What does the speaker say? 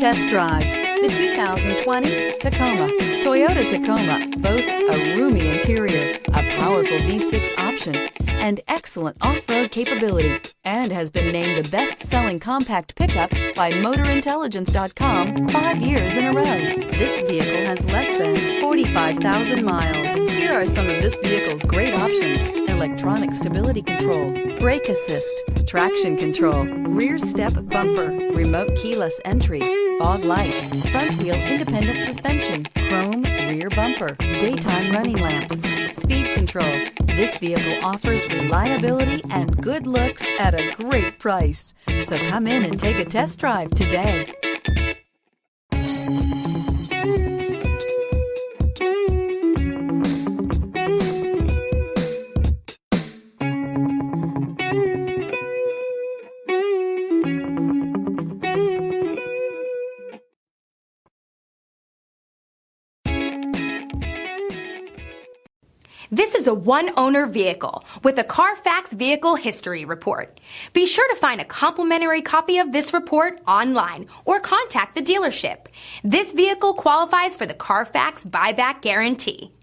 test drive the 2020 Tacoma. Toyota Tacoma boasts a roomy interior, a powerful V6 option, and excellent off-road capability, and has been named the best-selling compact pickup by MotorIntelligence.com 5 years in a row. This vehicle has less than 45,000 miles. Here are some of this vehicle's great options: electronic stability control, brake assist, traction control, rear step bumper, remote keyless entry, fog lights, front wheel independent suspension, chrome rear bumper, daytime running lamps, speed control. This vehicle offers reliability and good looks at a great price. So come in and take a test drive today. This is a one-owner vehicle with a Carfax Vehicle History Report. Be sure to find a complimentary copy of this report online or contact the dealership. This vehicle qualifies for the Carfax Buyback Guarantee.